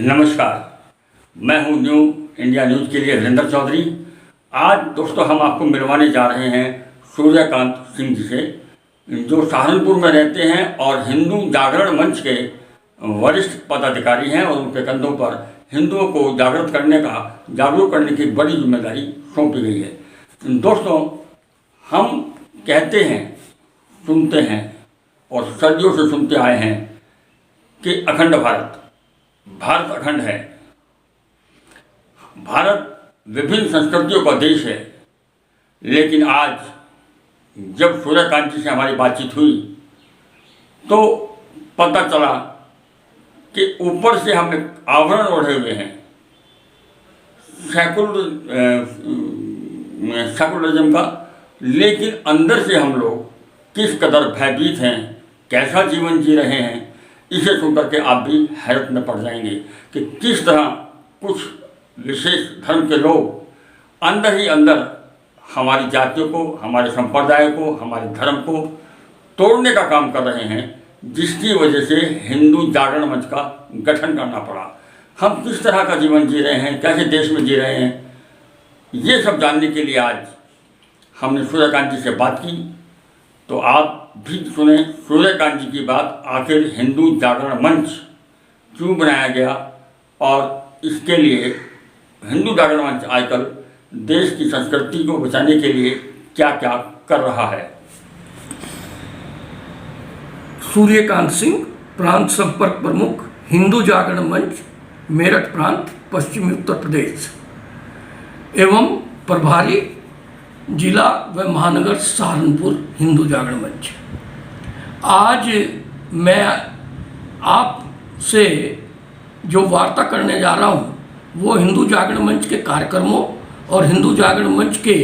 नमस्कार, मैं हूं न्यू इंडिया न्यूज़ के लिए हरिंदर चौधरी। आज दोस्तों हम आपको मिलवाने जा रहे हैं सूर्यकांत सिंह जी से, जो सहारनपुर में रहते हैं और हिंदू जागरण मंच के वरिष्ठ पदाधिकारी हैं और उनके कंधों पर हिंदुओं को जागरूक करने की बड़ी जिम्मेदारी सौंपी गई है। दोस्तों, हम कहते हैं, सुनते हैं और सदियों से सुनते आए हैं कि अखंड भारत अखंड है। भारत विभिन्न संस्कृतियों का देश है, लेकिन आज जब सूर्यकांत जी से हमारी बातचीत हुई तो पता चला कि ऊपर से हम एक आवरण ओढ़े हुए हैं सेकुलरिज्म का, लेकिन अंदर से हम लोग किस कदर भयभीत हैं, कैसा जीवन जी रहे हैं, इसे सुनकर के आप भी हैरत में पड़ जाएंगे कि किस तरह कुछ विशेष धर्म के लोग अंदर ही अंदर हमारी जातियों को, हमारे संप्रदाय को, हमारे धर्म को तोड़ने का काम कर रहे हैं, जिसकी वजह से हिंदू जागरण मंच का गठन करना पड़ा। हम किस तरह का जीवन जी रहे हैं, कैसे देश में जी रहे हैं, ये सब जानने के लिए आज हमने सूर्यकांत जी से बात की। तो आप भी सुने सूर्यकांत जी की बात, आखिर हिंदू जागरण मंच क्यों बनाया गया और इसके लिए हिंदू जागरण मंच आजकल देश की संस्कृति को बचाने के लिए क्या क्या कर रहा है। सूर्यकांत सिंह, प्रांत संपर्क प्रमुख, हिंदू जागरण मंच, मेरठ प्रांत, पश्चिमी उत्तर प्रदेश एवं प्रभारी जिला व महानगर सहारनपुर, हिंदू जागरण मंच। आज मैं आपसे जो वार्ता करने जा रहा हूँ वो हिंदू जागरण मंच के कार्यक्रमों और हिंदू जागरण मंच के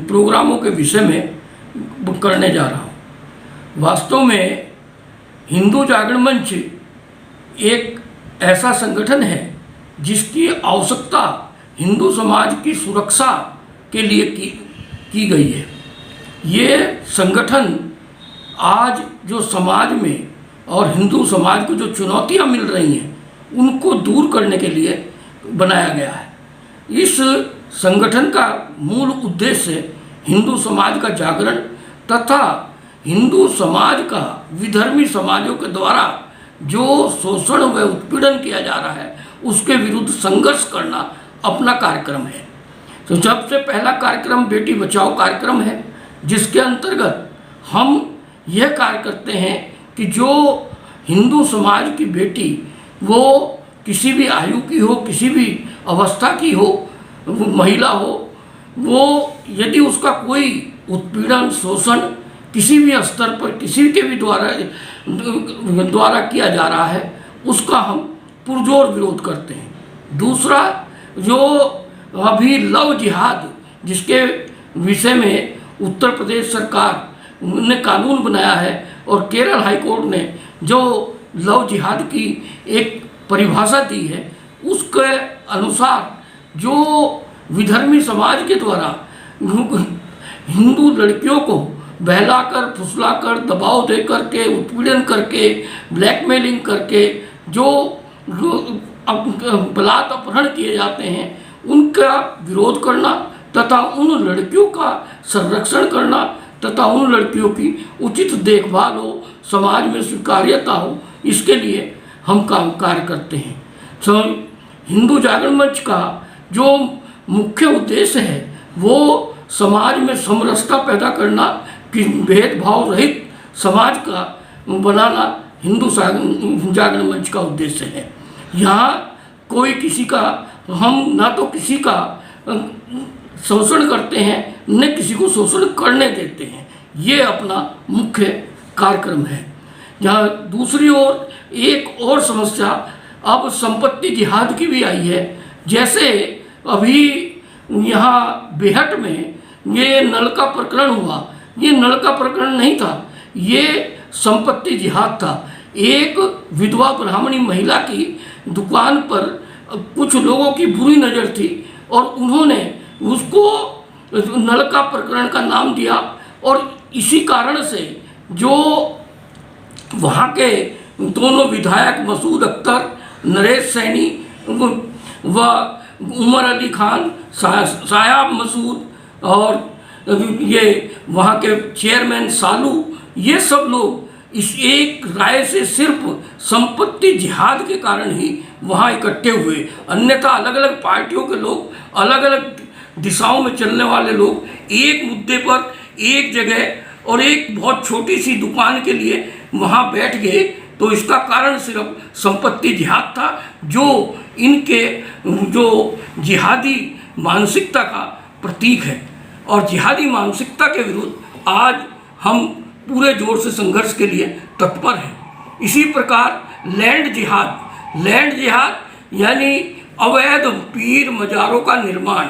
प्रोग्रामों के विषय में करने जा रहा हूँ। वास्तव में हिंदू जागरण मंच एक ऐसा संगठन है जिसकी आवश्यकता हिंदू समाज की सुरक्षा के लिए की गई है। ये संगठन आज जो समाज में और हिंदू समाज को जो चुनौतियां मिल रही हैं उनको दूर करने के लिए बनाया गया है। इस संगठन का मूल उद्देश्य हिंदू समाज का जागरण तथा हिंदू समाज का विधर्मी समाजों के द्वारा जो शोषण व उत्पीड़न किया जा रहा है उसके विरुद्ध संघर्ष करना अपना कार्यक्रम है। तो सबसे पहला कार्यक्रम बेटी बचाओ कार्यक्रम है, जिसके अंतर्गत हम यह कार्य करते हैं कि जो हिंदू समाज की बेटी वो किसी भी आयु की हो, किसी भी अवस्था की हो, वो महिला हो, वो यदि उसका कोई उत्पीड़न शोषण किसी भी स्तर पर किसी के भी द्वारा किया जा रहा है उसका हम पुरजोर विरोध करते हैं। दूसरा, जो अभी लव जिहाद जिसके विषय में उत्तर प्रदेश सरकार ने कानून बनाया है और केरल हाई कोर्ट ने जो लव जिहाद की एक परिभाषा दी है, उसके अनुसार जो विधर्मी समाज के द्वारा हिंदू लड़कियों को बहलाकर, फुसलाकर, दबाव दे करके, उत्पीड़न करके, ब्लैकमेलिंग करके जो बलात् अपहरण किए जाते हैं उनका विरोध करना तथा उन लड़कियों का संरक्षण करना तथा उन लड़कियों की उचित देखभाल हो, समाज में स्वीकार्यता हो, इसके लिए हम कार्य करते हैं। तो हिंदू जागरण मंच का जो मुख्य उद्देश्य है वो समाज में समरसता पैदा करना, कि भेदभाव रहित समाज का बनाना हिंदू जागरण मंच का उद्देश्य है। यहाँ कोई किसी का, हम ना तो किसी का शोषण करते हैं न किसी को शोषण करने देते हैं। ये अपना मुख्य कार्यक्रम है। जहाँ दूसरी ओर एक और समस्या अब संपत्ति जिहाद की भी आई है। जैसे अभी यहाँ बेहट में ये नल का प्रकरण हुआ, ये नल का प्रकरण नहीं था, ये संपत्ति जिहाद था। एक विधवा ब्राह्मणी महिला की दुकान पर कुछ लोगों की बुरी नज़र थी और उन्होंने उसको नल का प्रकरण का नाम दिया और इसी कारण से जो वहाँ के दोनों विधायक मसूद अख्तर नरेश सैनी व उमर अली खान, सायाब मसूद और ये वहाँ के चेयरमैन सालू, ये सब लोग इस एक राय से सिर्फ संपत्ति जिहाद के कारण ही वहाँ इकट्ठे हुए। अन्यथा अलग अलग पार्टियों के लोग, अलग अलग दिशाओं में चलने वाले लोग एक मुद्दे पर एक जगह और एक बहुत छोटी सी दुकान के लिए वहाँ बैठ गए। तो इसका कारण सिर्फ संपत्ति जिहाद था, जो इनके जो जिहादी मानसिकता का प्रतीक है। और जिहादी मानसिकता के विरुद्ध आज हम पूरे जोर से संघर्ष के लिए तत्पर हैं। इसी प्रकार लैंड जिहाद यानी अवैध पीर मज़ारों का निर्माण,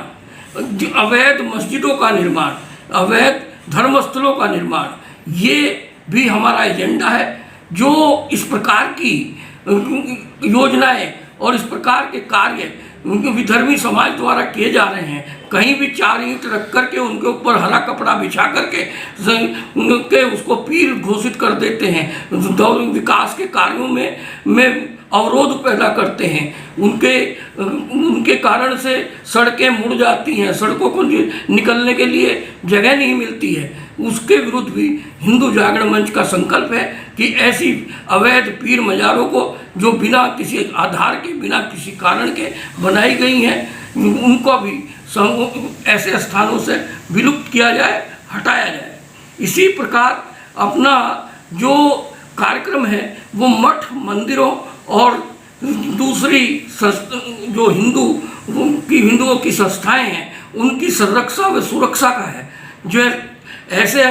अवैध मस्जिदों का निर्माण, अवैध धर्मस्थलों का निर्माण, ये भी हमारा एजेंडा है। जो इस प्रकार की योजनाएं और इस प्रकार के कार्य विधर्मी समाज द्वारा किए जा रहे हैं, कहीं भी 4 ईंट रख करके उनके ऊपर हरा कपड़ा बिछा करके उसको पीर घोषित कर देते हैं, विकास के कार्यों में अवरोध पैदा करते हैं, उनके कारण से सड़कें मुड़ जाती हैं, सड़कों को निकलने के लिए जगह नहीं मिलती है। उसके विरुद्ध भी हिंदू जागरण मंच का संकल्प है कि ऐसी अवैध पीर मज़ारों को जो बिना किसी आधार के, बिना किसी कारण के बनाई गई हैं, उनको भी ऐसे स्थानों से विलुप्त किया जाए, हटाया जाए। इसी प्रकार अपना जो कार्यक्रम है वो मठ, मंदिरों और दूसरी जो हिंदुओं की संस्थाएं हैं उनकी संरक्षा व सुरक्षा का है। जो ऐसे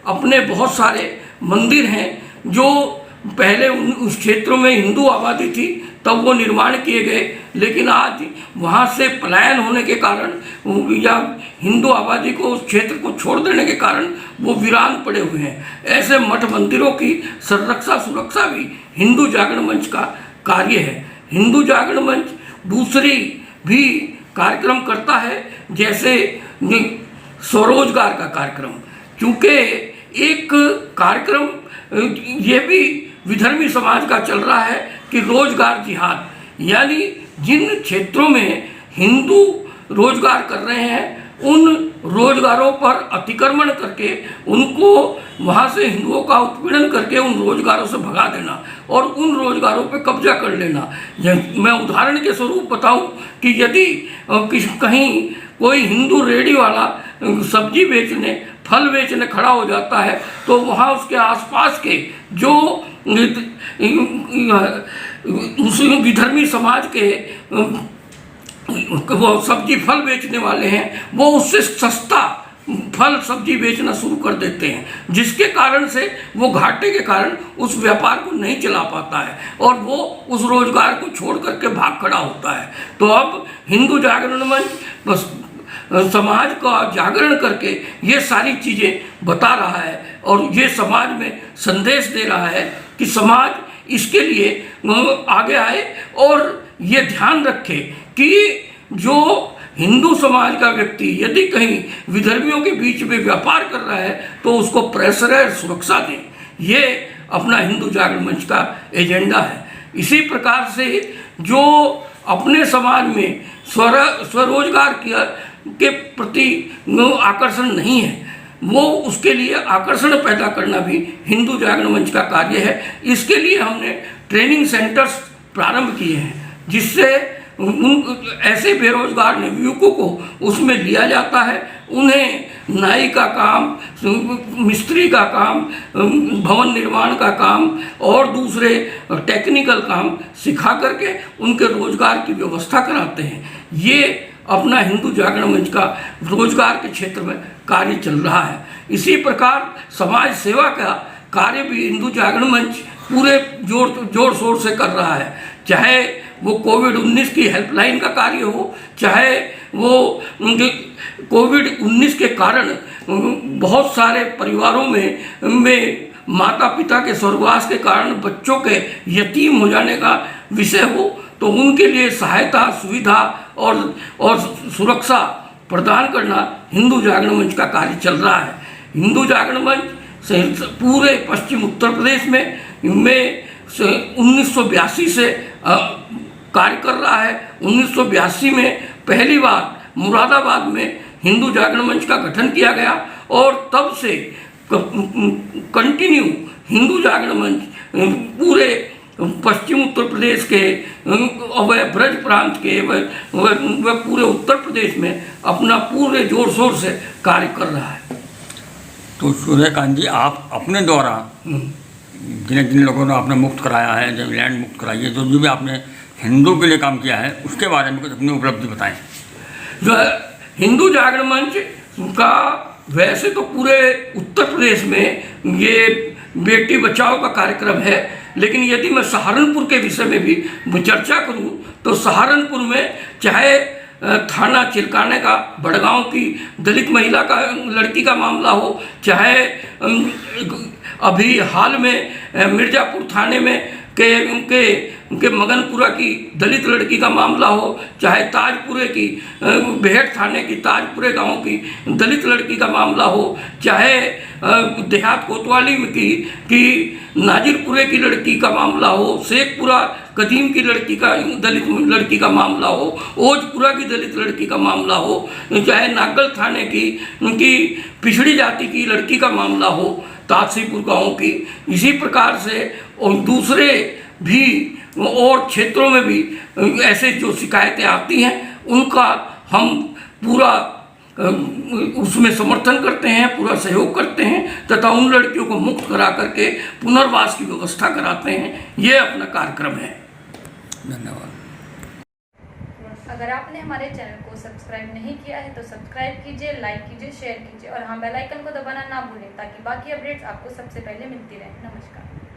अपने बहुत सारे मंदिर हैं जो पहले उस क्षेत्रों में हिंदू आबादी थी, तब वो निर्माण किए गए, लेकिन आज वहाँ से पलायन होने के कारण या हिंदू आबादी को उस क्षेत्र को छोड़ देने के कारण वो वीरान पड़े हुए हैं। ऐसे मठ मंदिरों की संरक्षा सुरक्षा भी हिंदू जागरण मंच का कार्य है। हिंदू जागरण मंच दूसरी भी कार्यक्रम करता है, जैसे स्वरोजगार का कार्यक्रम। क्योंकि एक कार्यक्रम ये भी विधर्मी समाज का चल रहा है कि रोजगार जिहाद, यानी जिन क्षेत्रों में हिंदू रोजगार कर रहे हैं उन रोजगारों पर अतिक्रमण करके उनको वहाँ से हिंदुओं का उत्पीड़न करके उन रोजगारों से भगा देना और उन रोजगारों पे कब्जा कर लेना। मैं उदाहरण के स्वरूप बताऊं कि यदि कहीं कोई हिंदू रेडी वाला सब्जी बेचने, फल बेचने खड़ा हो जाता है, तो वहाँ उसके आसपास के जो विधर्मी समाज के वो सब्जी फल बेचने वाले हैं, वो उससे सस्ता फल सब्जी बेचना शुरू कर देते हैं, जिसके कारण से वो घाटे के कारण उस व्यापार को नहीं चला पाता है और वो उस रोजगार को छोड़ करके भाग खड़ा होता है। तो अब हिंदू जागरण मंच बस समाज का जागरण करके ये सारी चीज़ें बता रहा है और ये समाज में संदेश दे रहा है कि समाज इसके लिए आगे आए और ये ध्यान रखे कि जो हिंदू समाज का व्यक्ति यदि कहीं विधर्मियों के बीच में व्यापार कर रहा है तो उसको प्रेशर और सुरक्षा दें। ये अपना हिंदू जागरण मंच का एजेंडा है। इसी प्रकार से जो अपने समाज में स्वरोजगार के प्रति आकर्षण नहीं है, वो उसके लिए आकर्षण पैदा करना भी हिंदू जागरण मंच का कार्य है। इसके लिए हमने ट्रेनिंग सेंटर्स प्रारंभ किए हैं, जिससे ऐसे बेरोजगार नवयुवकों को उसमें लिया जाता है। उन्हें नाई का काम, मिस्त्री का काम, भवन निर्माण का काम और दूसरे टेक्निकल काम सिखा करके उनके रोजगार की व्यवस्था कराते हैं। ये अपना हिंदू जागरण मंच का रोजगार के क्षेत्र में कार्य चल रहा है। इसी प्रकार समाज सेवा का कार्य भी हिंदू जागरण मंच पूरे जोर शोर से कर रहा है। चाहे वो कोविड-19 की हेल्पलाइन का कार्य हो, चाहे वो कोविड-19 के कारण बहुत सारे परिवारों में माता पिता के स्वर्गवास के कारण बच्चों के यतीम हो जाने का विषय हो, तो उनके लिए सहायता, सुविधा और सुरक्षा प्रदान करना हिंदू जागरण मंच का कार्य चल रहा है। हिंदू जागरण मंच पूरे पश्चिम उत्तर प्रदेश में 1982 से कार्य कर रहा है। 1982 में पहली बार मुरादाबाद में हिंदू जागरण मंच का गठन किया गया और तब से कंटिन्यू हिंदू जागरण मंच पूरे पश्चिम उत्तर प्रदेश के व ब्रज प्रांत के व पूरे उत्तर प्रदेश में अपना पूरे जोर शोर से कार्य कर रहा है। तो सूर्यकांत जी, आप अपने द्वारा जिन जिन लोगों ने आपने मुक्त कराया है, जब लैंड मुक्त कराई है, जो भी आपने हिंदू के लिए काम किया है, उसके बारे में कुछ अपनी उपलब्धि बताएं। जो है हिंदू जागरण मंच का वैसे तो पूरे उत्तर प्रदेश में ये बेटी बचाओ का कार्यक्रम है, लेकिन यदि मैं सहारनपुर के विषय में भी चर्चा करूं तो सहारनपुर में चाहे थाना चिलकाने का बड़गांव की दलित महिला का लड़की का मामला हो, चाहे अभी हाल में मिर्ज़ापुर थाने में के मगनपुरा की दलित लड़की का मामला हो, चाहे ताजपुरे की बेहट थाने की ताजपुरे गांव की दलित लड़की का मामला हो, चाहे देहात कोतवाली में की नाजिरपुरे की लड़की का मामला हो, शेखपुरा कदीम की लड़की का दलित लड़की का मामला हो, ओजपुरा की दलित लड़की का मामला हो, चाहे नागल थाने की पिछड़ी जाति की लड़की का मामला हो, ताजसीपुर गाँव की, इसी प्रकार से और दूसरे भी और क्षेत्रों में भी ऐसे जो शिकायतें आती हैं उनका हम पूरा उसमें समर्थन करते हैं, पूरा सहयोग करते हैं तथा उन लड़कियों को मुक्त करा करके पुनर्वास की व्यवस्था कराते हैं। ये अपना कार्यक्रम है। धन्यवाद। अगर आपने हमारे चैनल को सब्सक्राइब नहीं किया है तो सब्सक्राइब कीजिए, लाइक कीजिए, शेयर कीजिए और हाँ बेल आइकन को दबाना ना भूलें ताकि बाकी अपडेट्स आपको सबसे पहले मिलती रहें। नमस्कार।